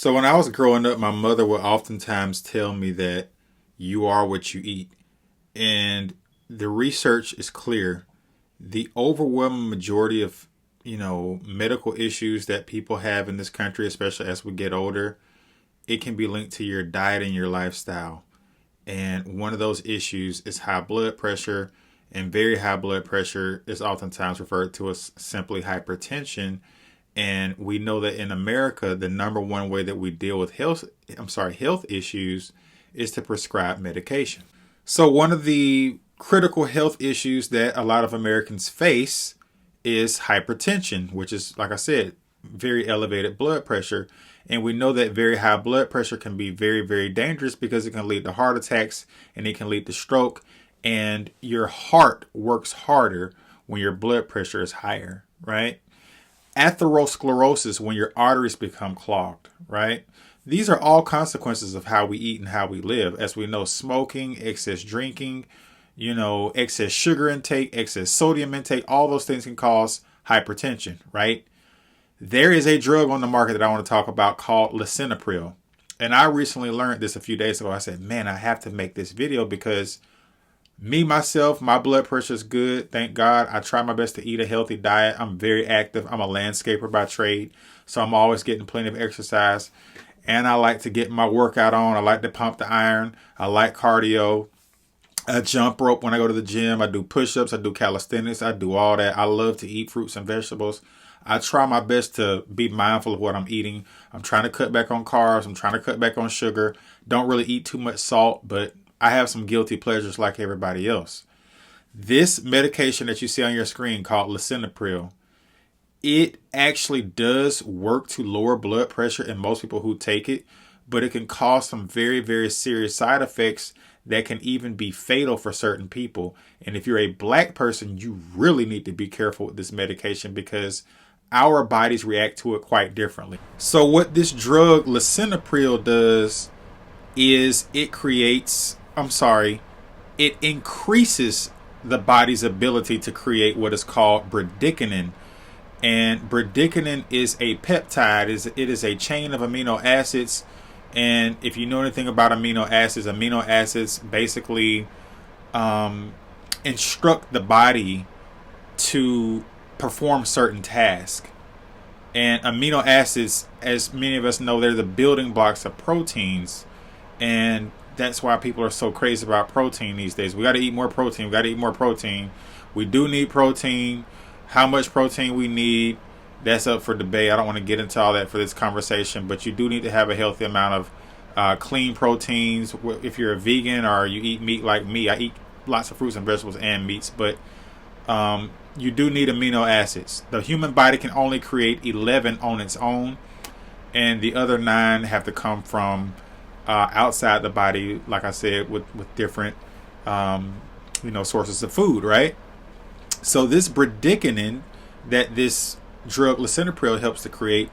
So when I was growing up, my mother would oftentimes tell me that you are what you eat. And the research is clear. The overwhelming majority of, medical issues that people have in this country, especially as we get older, it can be linked to your diet and your lifestyle. And one of those issues is high blood pressure, and very high blood pressure is oftentimes referred to as simply hypertension. And we know that in America, the number one way that we deal with health issues is to prescribe medication. So one of the critical health issues that a lot of Americans face is hypertension, which is, like I said, very elevated blood pressure. And we know that very high blood pressure can be very, very dangerous because it can lead to heart attacks and it can lead to stroke. And your heart works harder when your blood pressure is higher, right? Atherosclerosis, when your arteries become clogged, right? These are all consequences of how we eat and how we live. As we know, smoking, excess drinking, excess sugar intake, excess sodium intake, all those things can cause hypertension, right? There is a drug on the market that I want to talk about called lisinopril. And I recently learned this a few days ago. I said, man, I have to make this video because myself, my blood pressure is good. Thank God. I try my best to eat a healthy diet. I'm very active. I'm a landscaper by trade. So I'm always getting plenty of exercise. And I like to get my workout on. I like to pump the iron. I like cardio. I jump rope when I go to the gym. I do push-ups. I do calisthenics. I do all that. I love to eat fruits and vegetables. I try my best to be mindful of what I'm eating. I'm trying to cut back on carbs. I'm trying to cut back on sugar. Don't really eat too much salt, but I have some guilty pleasures like everybody else. This medication that you see on your screen called lisinopril, it actually does work to lower blood pressure in most people who take it, but it can cause some very, very serious side effects that can even be fatal for certain people. And if you're a black person, you really need to be careful with this medication because our bodies react to it quite differently. So what this drug lisinopril does is it increases the body's ability to create what is called bradykinin. And bradykinin is a peptide. It is a chain of amino acids. And if you know anything about amino acids basically instruct the body to perform certain tasks. And amino acids, as many of us know, they're the building blocks of proteins. And that's why people are so crazy about protein these days. We got to eat more protein. We do need protein. How much protein we need, that's up for debate. I don't want to get into all that for this conversation, but you do need to have a healthy amount of clean proteins. If you're a vegan or you eat meat like me, I eat lots of fruits and vegetables and meats, but you do need amino acids. The human body can only create 11 on its own, and the other 9 have to come from outside the body, like I said, with different sources of food, right? So this bradykinin that this drug lisinopril helps to create,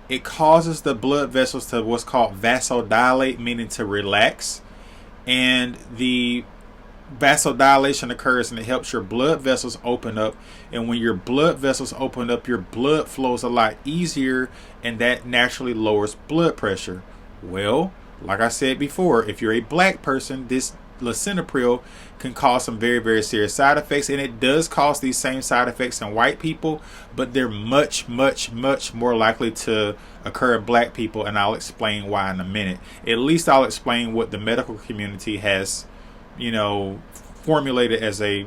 it causes the blood vessels to what's called vasodilate, meaning to relax. And the vasodilation occurs and it helps your blood vessels open up. And when your blood vessels open up, your blood flows a lot easier, and that naturally lowers blood pressure. Well, like I said before, if you're a black person, this lisinopril can cause some very, very serious side effects, and it does cause these same side effects in white people, but they're much, much, much more likely to occur in black people, and I'll explain why in a minute. At least I'll explain what the medical community has, formulated as a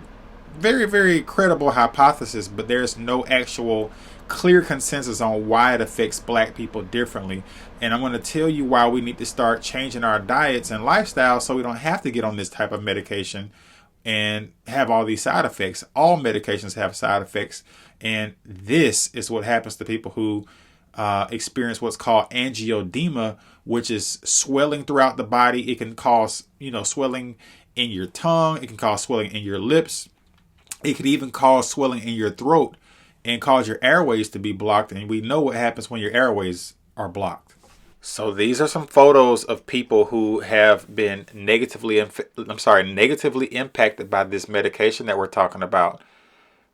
very, very credible hypothesis, but there's no actual clear consensus on why it affects black people differently. And I'm going to tell you why we need to start changing our diets and lifestyle so we don't have to get on this type of medication and have all these side effects. All medications have side effects, and this is what happens to people who experience what's called angioedema, which is swelling throughout the body. It can cause, swelling in your tongue. It can cause swelling in your lips. It could even cause swelling in your throat and cause your airways to be blocked. And we know what happens when your airways are blocked. So these are some photos of people who have been negatively impacted by this medication that we're talking about.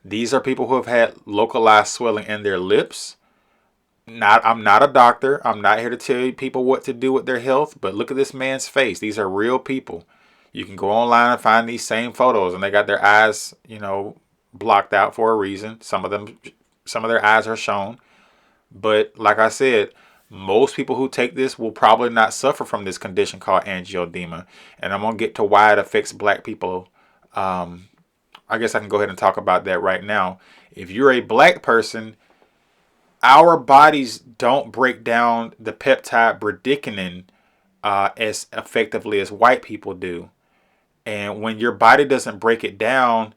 These are people who have had localized swelling in their lips, I'm not a doctor. I'm not here to tell people what to do with their health, but look at this man's face. These are real people. You can go online and find these same photos, and they got their eyes, blocked out for a reason. Some of their eyes are shown. But like I said, most people who take this will probably not suffer from this condition called angioedema. And I'm going to get to why it affects black people. I guess I can go ahead and talk about that right now. If you're a black person, our bodies don't break down the peptide bradykinin as effectively as white people do. And when your body doesn't break it down,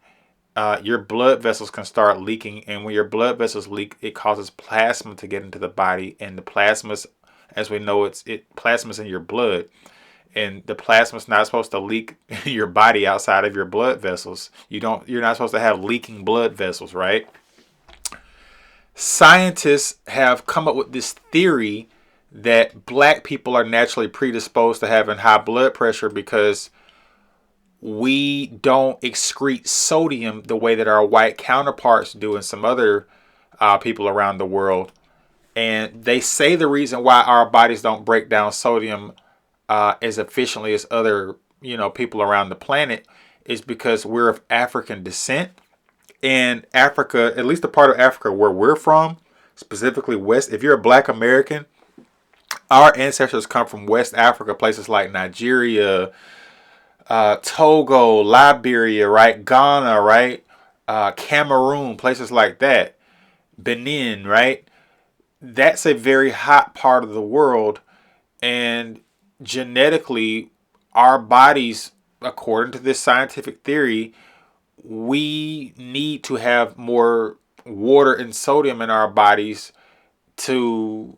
your blood vessels can start leaking. And when your blood vessels leak, it causes plasma to get into the body. And the plasma's, as we know, plasma's in your blood. And the plasma's not supposed to leak your body outside of your blood vessels. You're not supposed to have leaking blood vessels, right? Scientists have come up with this theory that black people are naturally predisposed to having high blood pressure because we don't excrete sodium the way that our white counterparts do and some other people around the world. And they say the reason why our bodies don't break down sodium as efficiently as other, people around the planet is because we're of African descent. And Africa, at least the part of Africa where we're from, specifically West, if you're a black American, our ancestors come from West Africa, places like Nigeria, Togo, Liberia, right? Ghana, right? Cameroon, places like that. Benin, right? That's a very hot part of the world. And genetically, our bodies, according to this scientific theory, we need to have more water and sodium in our bodies to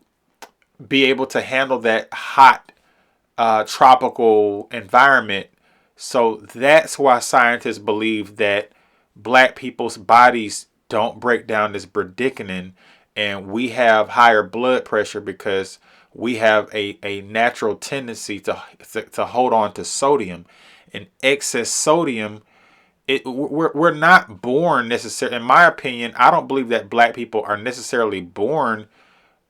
be able to handle that hot tropical environment. So that's why scientists believe that black people's bodies don't break down this bradykinin, and we have higher blood pressure because we have a natural tendency to hold on to sodium. And excess sodium, we're not born necessarily, in my opinion. I don't believe that black people are necessarily born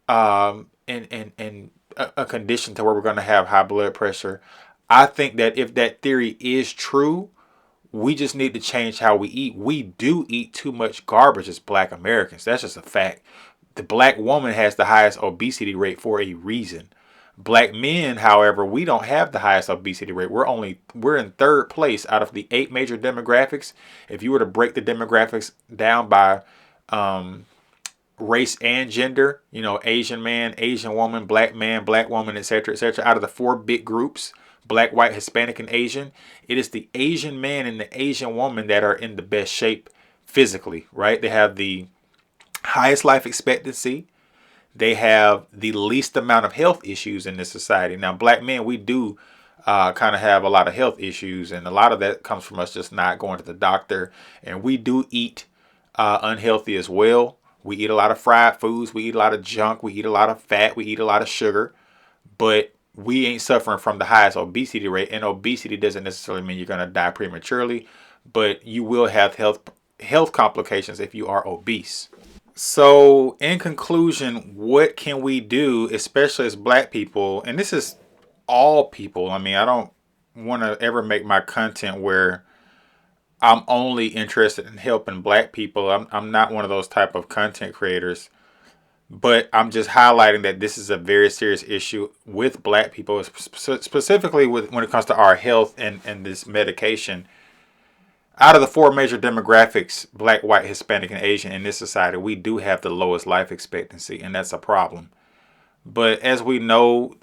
in a condition to where we're going to have high blood pressure. I think that if that theory is true, we just need to change how we eat. We do eat too much garbage as black Americans. That's just a fact. The black woman has the highest obesity rate for a reason. Black men, however, we don't have the highest obesity rate. We're in third place out of the 8 major demographics. If you were to break the demographics down by race and gender, Asian man, Asian woman, black man, black woman, etc., etc., out of the 4 big groups, black, white, Hispanic, and Asian, it is the Asian man and the Asian woman that are in the best shape physically, right? They have the highest life expectancy. They have the least amount of health issues in this society. Now, black men, we do kind of have a lot of health issues, and a lot of that comes from us just not going to the doctor. And we do eat unhealthy as well. We eat a lot of fried foods. We eat a lot of junk. We eat a lot of fat. We eat a lot of sugar. But we ain't suffering from the highest obesity rate. And obesity doesn't necessarily mean you're going to die prematurely, but you will have health complications if you are obese. So in conclusion, what can we do, especially as black people? And this is all people. I mean, I don't want to ever make my content where I'm only interested in helping black people. I'm not one of those type of content creators, but I'm just highlighting that this is a very serious issue with black people, specifically when it comes to our health and this medication. Out of the 4 major demographics, black, white, Hispanic, and Asian in this society, we do have the lowest life expectancy, and that's a problem. But as we know,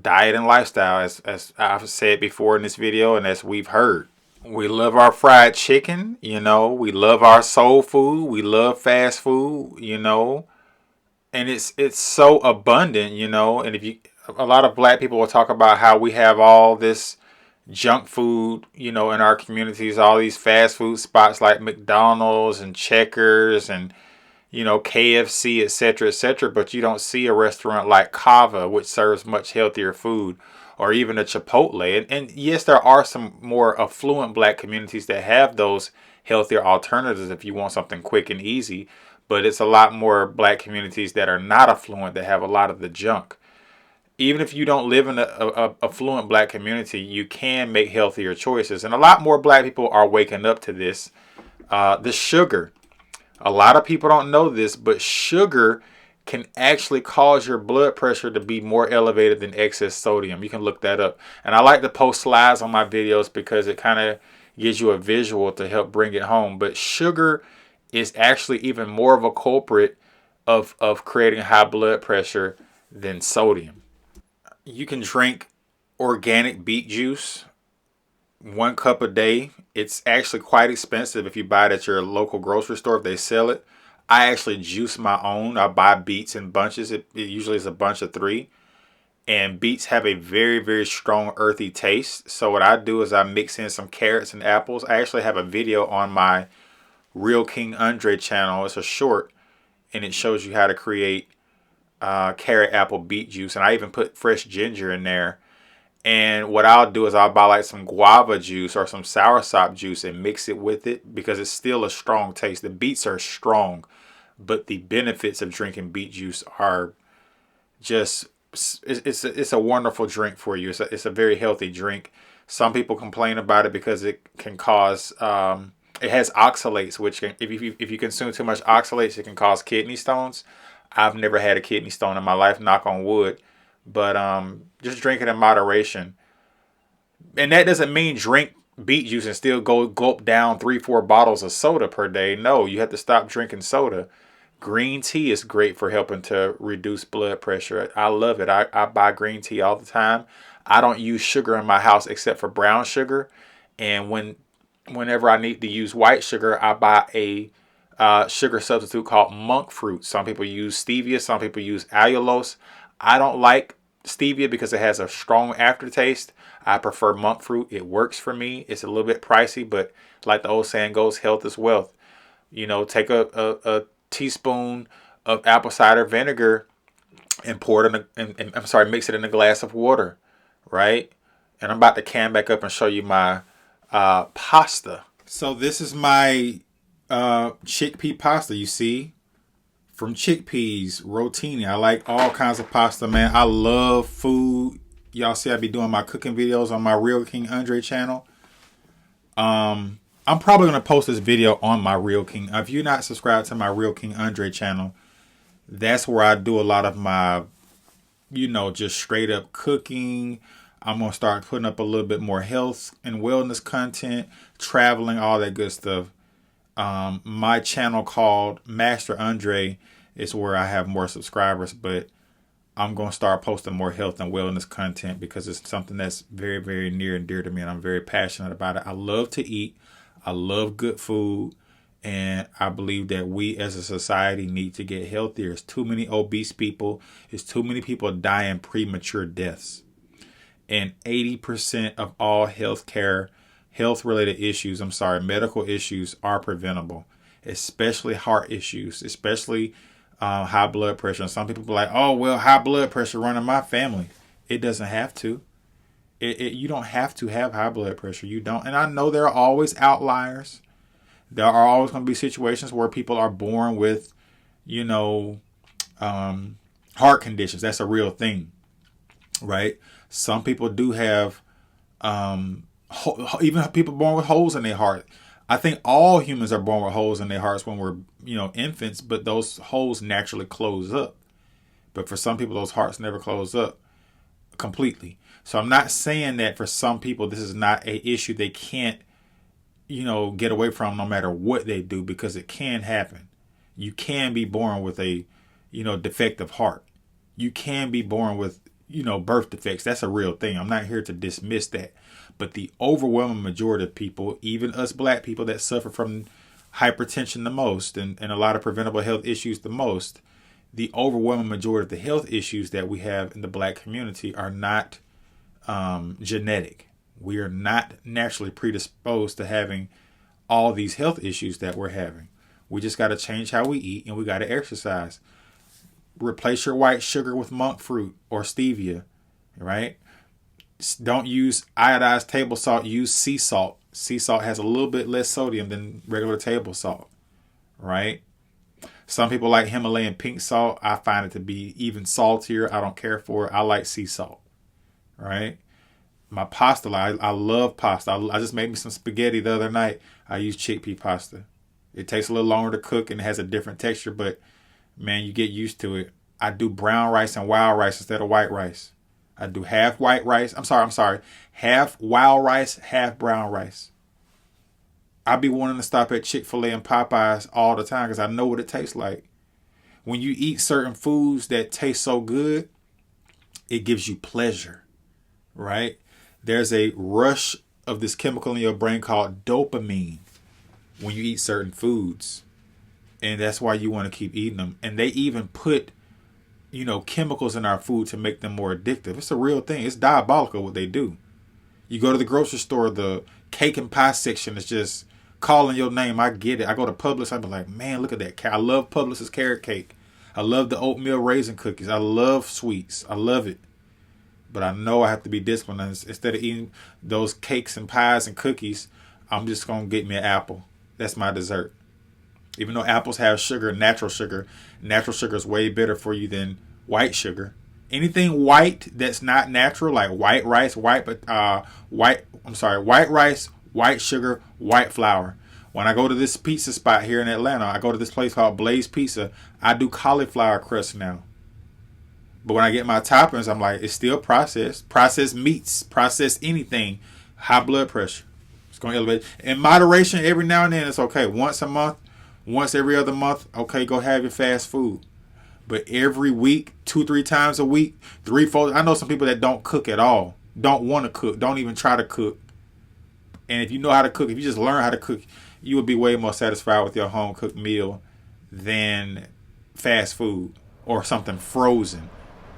diet and lifestyle, as I've said before in this video, and as we've heard, we love our fried chicken, we love our soul food, we love fast food, and it's so abundant, and a lot of black people will talk about how we have all this junk food, in our communities, all these fast food spots like McDonald's and Checkers and, KFC, etc., etc. But you don't see a restaurant like Cava, which serves much healthier food, or even a Chipotle. And yes, there are some more affluent black communities that have those healthier alternatives if you want something quick and easy. but it's a lot more black communities that are not affluent that have a lot of the junk. Even if you don't live in a affluent black community, you can make healthier choices. And a lot more black people are waking up to this. The sugar. A lot of people don't know this, but sugar can actually cause your blood pressure to be more elevated than excess sodium. You can look that up. And I like to post slides on my videos because it kind of gives you a visual to help bring it home. But sugar is actually even more of a culprit of creating high blood pressure than sodium. You can drink organic beet juice, 1 cup a day. It's actually quite expensive if you buy it at your local grocery store if they sell it. I actually juice my own. I buy beets in bunches. It usually is a bunch of 3. And beets have a very, very strong earthy taste. So what I do is I mix in some carrots and apples. I actually have a video on my Real King Andre channel. It's a short, and it shows you how to create carrot, apple, beet juice. And I even put fresh ginger in there. And what I'll do is I'll buy like some guava juice or some soursop juice and mix it with it because it's still a strong taste. The beets are strong, but the benefits of drinking beet juice are just, it's a wonderful drink for you. It's a very healthy drink. Some people complain about it because it can cause, it has oxalates, which can, if you consume too much oxalates, it can cause kidney stones. I've never had a kidney stone in my life, knock on wood. But just drink it in moderation. And that doesn't mean drink beet juice and still go gulp down 3-4 bottles of soda per day. No, you have to stop drinking soda. Green tea is great for helping to reduce blood pressure. I love it. I buy green tea all the time. I don't use sugar in my house except for brown sugar. And whenever I need to use white sugar, I buy a sugar substitute called monk fruit. Some people use stevia. Some people use allulose. I don't like stevia because it has a strong aftertaste. I prefer monk fruit. It works for me. It's a little bit pricey, but like the old saying goes, health is wealth. You know, take a teaspoon of apple cider vinegar and pour it mix it in a glass of water, right? And I'm about to can back up and show you my pasta. So this is my chickpea pasta, you see? From chickpeas, rotini. I like all kinds of pasta, man. I love food. Y'all see I be doing my cooking videos on my Real King Andre channel. I'm probably going to post this video on my Real King. If you're not subscribed to my Real King Andre channel, that's where I do a lot of my, just straight up cooking. I'm going to start putting up a little bit more health and wellness content, traveling, all that good stuff. My channel called Master Andre is where I have more subscribers, but I'm going to start posting more health and wellness content because it's something that's very, very near and dear to me, and I'm very passionate about it. I love to eat. I love good food, and I believe that we as a society need to get healthier. There's too many obese people. There's too many people dying premature deaths. And 80% of all health-related issues, medical issues are preventable, especially heart issues, especially high blood pressure. And some people are like, oh, well, high blood pressure run in my family. It doesn't have to. You don't have to have high blood pressure. You don't. And I know there are always outliers. There are always going to be situations where people are born with, heart conditions. That's a real thing, right? Some people do have, even people born with holes in their heart. I think all humans are born with holes in their hearts when we're, infants, but those holes naturally close up. But for some people, those hearts never close up completely. So I'm not saying that for some people, this is not an issue they can't, get away from no matter what they do, because it can happen. You can be born with a, defective heart. You can be born with, birth defects. That's a real thing. I'm not here to dismiss that. But the overwhelming majority of people, even us black people that suffer from hypertension the most and a lot of preventable health issues the most, the overwhelming majority of the health issues that we have in the black community are not genetic. We are not naturally predisposed to having all these health issues that we're having. We just got to change how we eat, and we got to exercise. Replace your white sugar with monk fruit or stevia, right? Don't use iodized table salt. Use sea salt. Sea salt has a little bit less sodium than regular table salt, right? Some people like Himalayan pink salt. I find it to be even saltier. I don't care for it. I like sea salt, right? My pasta, I love pasta. I just made me some spaghetti the other night. I use chickpea pasta. It takes a little longer to cook and it has a different texture, but man, you get used to it. I do brown rice and wild rice instead of white rice. I do half white rice. I'm sorry. Half wild rice, half brown rice. I be wanting to stop at Chick-fil-A and Popeyes all the time because I know what it tastes like. When you eat certain foods that taste so good, it gives you pleasure, right? There's a rush of this chemical in your brain called dopamine when you eat certain foods. And that's why you want to keep eating them. And they even put, chemicals in our food to make them more addictive. It's a real thing. It's diabolical what they do. You go to the grocery store, the cake and pie section is just calling your name. I get it. I go to Publix, I be like, man, look at that. I love Publix's carrot cake. I love the oatmeal raisin cookies. I love sweets. I love it. But I know I have to be disciplined. Instead of eating those cakes and pies and cookies, I'm just going to get me an apple. That's my dessert. Even though apples have sugar, natural sugar is way better for you than white sugar. Anything white that's not natural, like white rice, white rice, white sugar, white flour. When I go to this pizza spot here in Atlanta, I go to this place called Blaze Pizza. I do cauliflower crust now. But when I get my toppings, I'm like, it's still processed. Processed meats, processed anything. High blood pressure. It's going to elevate. In moderation, every now and then, it's okay. Once a month, once every other month, okay, go have your fast food. But every week, 2-3 times a week, 3-4. I know some people that don't cook at all. Don't want to cook. Don't even try to cook. And if you know how to cook, if you just learn how to cook, you would be way more satisfied with your home cooked meal than fast food or something frozen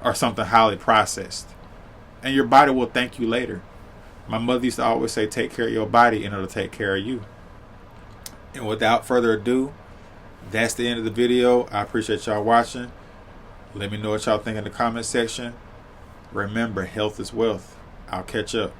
or something highly processed. And your body will thank you later. My mother used to always say, take care of your body and it'll take care of you. And without further ado, that's the end of the video. I appreciate y'all watching. Let me know what y'all think in the comment section. Remember, health is wealth. I'll catch up.